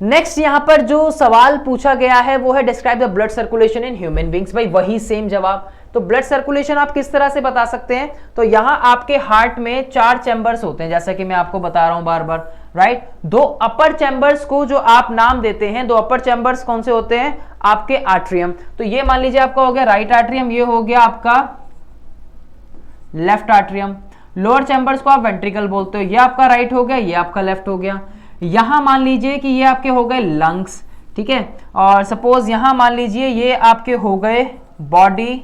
नेक्स्ट यहां पर जो सवाल पूछा गया है वो है describe the blood circulation in human beings. भाई वही सेम जवाब। तो ब्लड सर्कुलेशन आप किस तरह से बता सकते हैं, तो यहां आपके हार्ट में 4 चैम्बर्स होते हैं, जैसा कि मैं आपको बता रहा हूं बार बार, राइट। 2 अपर चैम्बर्स को जो आप नाम देते हैं, 2 अपर चैम्बर्स कौन से होते हैं, आपके आर्ट्रियम। तो ये मान लीजिए आपका हो गया राइट आर्ट्रियम, ये हो गया आपका लेफ्ट आर्ट्रियम। लोअर चैम्बर्स को आप वेंट्रिकल बोलते हो, ये आपका राइट हो गया, ये आपका लेफ्ट हो गया। यहां मान लीजिए कि ये आपके हो गए लंग्स, ठीक है। और सपोज यहां मान लीजिए ये आपके हो गए बॉडी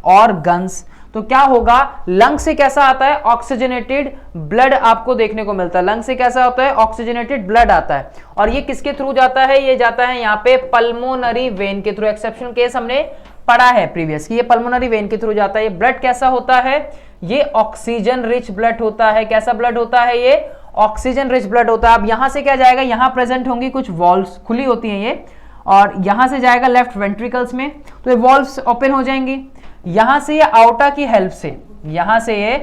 और गन्स। तो क्या होगा, लंग से कैसा आता है, ऑक्सीजनेटेड ब्लड आपको देखने को मिलता है। लंग से कैसा होता है, ऑक्सीजनेटेड ब्लड आता है। और ये किसके थ्रू जाता है, ये जाता है यहाँ पे पल्मोनरी वेन के थ्रू। एक्सेप्शनल केस हमने पढ़ा है प्रीवियस कि ये पल्मोनरी वेन के थ्रू जाता है। ये ब्लड कैसा होता है, ये ऑक्सीजन रिच ब्लड होता है। कैसा ब्लड होता है, ये ऑक्सीजन रिच ब्लड होता है। अब यहां से क्या जाएगा, यहां प्रेजेंट होंगी कुछ वॉल्व्स, खुली होती हैं ये, और यहां से जाएगा लेफ्ट वेंट्रिकल्स में, तो ये वॉल्व्स ओपन हो जाएंगी। यहां से ये आउटा की हेल्प से, यहां से ये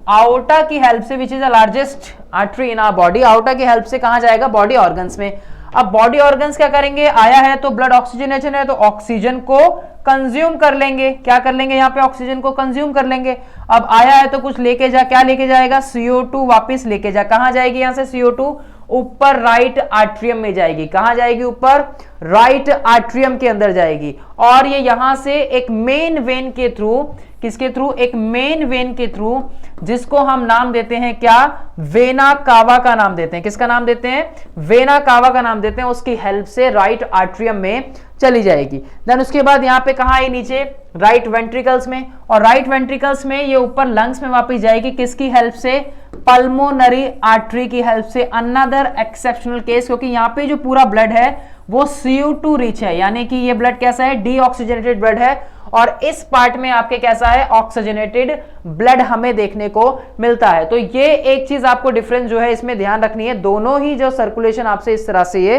आउटा की हेल्प से, which is the largest artery in our body, aorta की हेल्प से कहां जाएगा, बॉडी ऑर्गन्स में। अब बॉडी ऑर्गन्स क्या करेंगे, आया है तो ब्लड ऑक्सीजनेशन है तो ऑक्सीजन को कंज्यूम कर लेंगे। क्या कर लेंगे, यहाँ पे ऑक्सीजन को कंज्यूम कर लेंगे। अब आया है तो कुछ लेके जा, क्या लेके जाएगा, CO2 वापस लेके जा। कहां जाएगी यहां से CO2, ऊपर राइट आर्ट्रियम में जाएगी। कहां जाएगी, ऊपर राइट आर्ट्रियम के अंदर जाएगी। और ये यहां से एक मेन वेन के थ्रू, किसके थ्रू, एक मेन वेन के थ्रू, जिसको हम नाम देते हैं क्या, वेना कावा का नाम देते हैं। किसका नाम देते हैं, वेना कावा का नाम देते हैं। उसकी हेल्प से राइट आर्ट्रियम में चली जाएगी। देन उसके बाद यहाँ पे कहा है, नीचे राइट वेंट्रिकल्स में, और राइट वेंट्रिकल्स में ये ऊपर लंग्स में वापस जाएगी। किसकी हेल्प से, पल्मोनरी आर्टरी की हेल्प से। अनदर एक्सेप्शनल केस, क्योंकि यहाँ पे जो पूरा ब्लड है वो CO2 रिच है, यानी कि ये ब्लड कैसा है, डीऑक्सीजनेटेड ब्लड है। और इस पार्ट में आपके कैसा है, ऑक्सीजनेटेड ब्लड हमें देखने को मिलता है। तो ये एक चीज आपको डिफरेंस जो है इसमें ध्यान रखनी है। दोनों ही जो सर्कुलेशन आपसे इस तरह से ये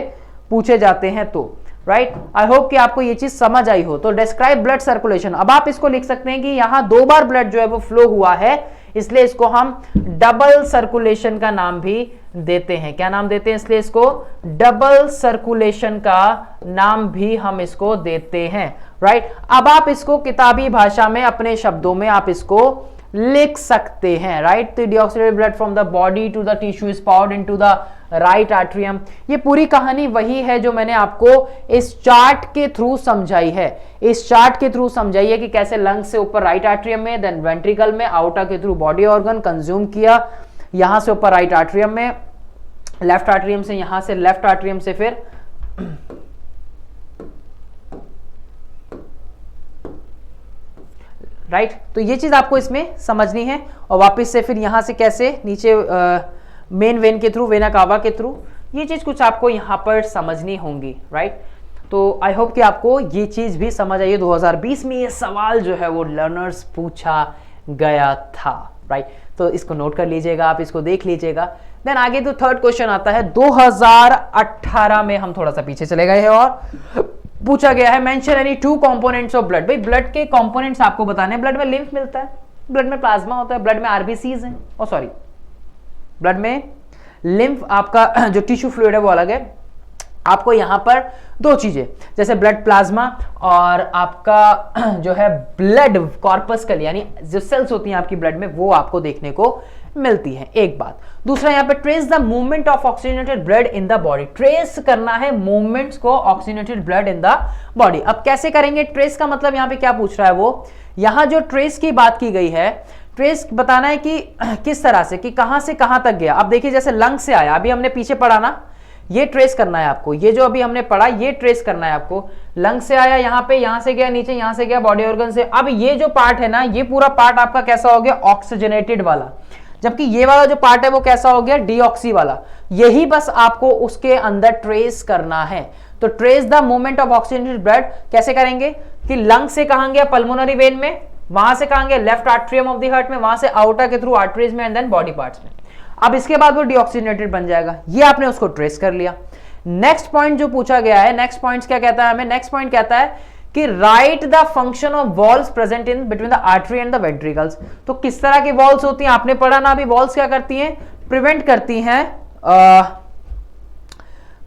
पूछे जाते हैं, तो राइट, आई होप कि आपको ये चीज समझ आई हो। तो डिस्क्राइब ब्लड सर्कुलेशन, अब आप इसको लिख सकते हैं कि यहां 2 बार ब्लड जो है वो फ्लो हुआ है इसलिए इसको हम डबल सर्कुलेशन का नाम भी देते हैं। क्या नाम देते हैं? इसलिए इसको डबल सर्कुलेशन का नाम भी हम इसको देते हैं, राइट। अब आप इसको किताबी भाषा में अपने शब्दों में आप इसको लिख सकते हैं, राइट। तो deoxidated blood from the body to the tissue is poured into the right atrium. ये पूरी कहानी वही है जो मैंने आपको इस चार्ट के थ्रू समझाई है। इस चार्ट के थ्रू समझाई है कि कैसे लंग्स से ऊपर राइट आर्ट्रियम में, देन वेंट्रिकल में, आउटा के थ्रू बॉडी ऑर्गन कंज्यूम किया, यहां से ऊपर राइट आर्ट्रियम में, लेफ्ट आर्ट्रियम से, यहां से लेफ्ट आर्ट्रियम से फिर राइट। तो ये चीज आपको इसमें समझनी है और वापस से फिर यहां से कैसे नीचे मेन वेन के थ्रू, वेना कावा के थ्रू, ये चीज कुछ आपको यहां पर समझनी होंगी, राइट। तो आई होप कि आपको ये चीज भी समझ आई। 2020 में ये सवाल जो है वो लर्नर्स पूछा गया था, राइट। तो इसको नोट कर लीजिएगा, आप इसको देख लीजिएगा। देन आगे तो थर्ड क्वेश्चन आता है 2018 में, हम थोड़ा सा पीछे चले गए हैं और पूछा गया है mention any two components of blood. भाई ब्लड के कंपोनेंट्स आपको बताने हैं। ब्लड में लिम्फ मिलता है, ब्लड में प्लाज्मा होता है, ब्लड में आरबीसीज हैं, और सॉरी ब्लड में लिम्फ, आपका जो टिश्यू फ्लूइड है वो अलग है। आपको यहां पर दो चीजें, जैसे ब्लड प्लाज्मा और आपका जो है ब्लड कॉर्पस्कल, यानी जो सेल्स होती हैं आपकी ब्लड में, वो आपको देखने को मिलती है, एक बात। दूसरा यहां पे trace the movement of oxygenated blood in the body. Trace करना है मूवमेंट्स को oxygenated blood in the body. अब कैसे करेंगे? ट्रेस का मतलब यहां पे क्या पूछ रहा है वो, यहां जो ट्रेस की बात की गई है, ट्रेस बताना है कि किस तरह से, कि कहां से कहां तक गया। अब देखिए जैसे लंग से आया, अभी हमने पीछे पढ़ा ना, ये ट्रेस करना है आपको, ये जो अभी हमने पढ़ा ये ट्रेस करना है आपको। लंग से आया यहां पे, यहां से गया नीचे, यहां से गया बॉडी ऑर्गन से। अब ये जो पार्ट है ना, ये पूरा पार्ट आपका कैसा हो गया? ऑक्सीजनेटेड वाला। जबकि ये वाला जो पार्ट है वो कैसा हो गया? डीऑक्सी वाला। यही बस आपको उसके अंदर ट्रेस करना है। तो trace the movement of oxygenated blood कैसे करेंगे? कि लंग से कहां गया? पल्मोनरी वेन में, वहां से कहां गया? Left atrium of the heart में, वहां से आउटा के थ्रू आर्टरीज में, एंड देन बॉडी पार्ट्स में। अब इसके बाद वो डीऑक्सीजनेटेड बन जाएगा। ये आपने उसको ट्रेस कर लिया। नेक्स्ट पॉइंट जो पूछा गया है, नेक्स्ट पॉइंट क्या कहता है हमें? नेक्स्ट पॉइंट कहता है कि right the function of walls present in between the artery and the ventricles. तो किस तरह की वॉल्स होती हैं आपने पढ़ा ना अभी। वॉल्स क्या करती हैं? प्रिवेंट करती हैं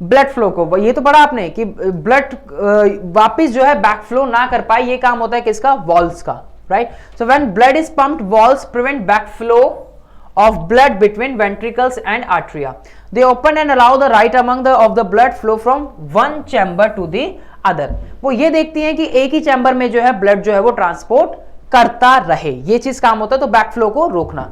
ब्लड फ्लो को। ये तो पढ़ा आपने कि ब्लड वापिस जो है बैक फ्लो ना कर पाए, ये काम होता है किसका? वॉल्स का, right. So when blood is pumped, walls prevent back flow of blood between ventricles and arteria. They open and allow the right among the of the blood flow from one chamber to the other. वो ये देखती हैं कि एक ही chamber में जो है blood जो है वो ट्रांसपोर्ट करता रहे, ये चीज काम होता है। तो बैक फ्लो को रोकना।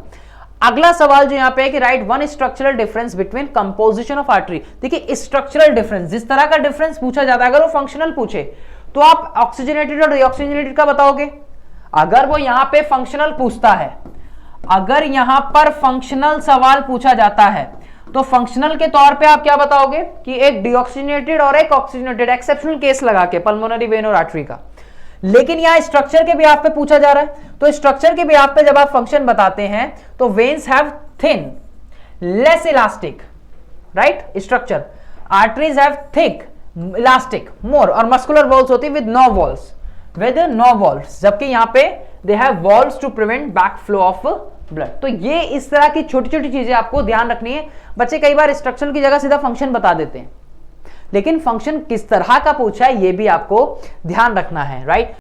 अगला सवाल जो यहाँ पे है कि right one structural difference between composition of artery. देखिए स्ट्रक्चरल डिफरेंस, जिस तरह का डिफरेंस पूछा जाता है, अगर वो फंक्शनल पूछे तो आप ऑक्सीजनेटेड और डीऑक्सीजनेटेड का बताओगे। अगर वो यहाँ पे फंक्शनल पूछता है, अगर यहां पर फंक्शनल सवाल पूछा जाता है तो फंक्शनल के तौर पे आप क्या बताओगे? कि एक डीऑक्सीजनेटेड और एक ऑक्सीजनेटेड, एक्सेप्शनल केस लगा के पल्मोनरी वेन और आर्टरी का। लेकिन यहां स्ट्रक्चर के बिहाफ पे पूछा जा रहा है, तो स्ट्रक्चर के बिहाफ पे जब आप फंक्शन बताते हैं तो veins have thin, less elastic, right structure. Arteries have thick, elastic, more, और मस्कुलर वॉल्स होती है with no walls, with no walls. जबकि यहां पे they have walls to prevent back flow of blood. तो ये इस तरह की छोटी छोटी चीजें आपको ध्यान रखनी है। बच्चे कई बार स्ट्रक्चर की जगह सीधा फंक्शन बता देते हैं, लेकिन फंक्शन किस तरह का पूछा है ये भी आपको ध्यान रखना है, राइट।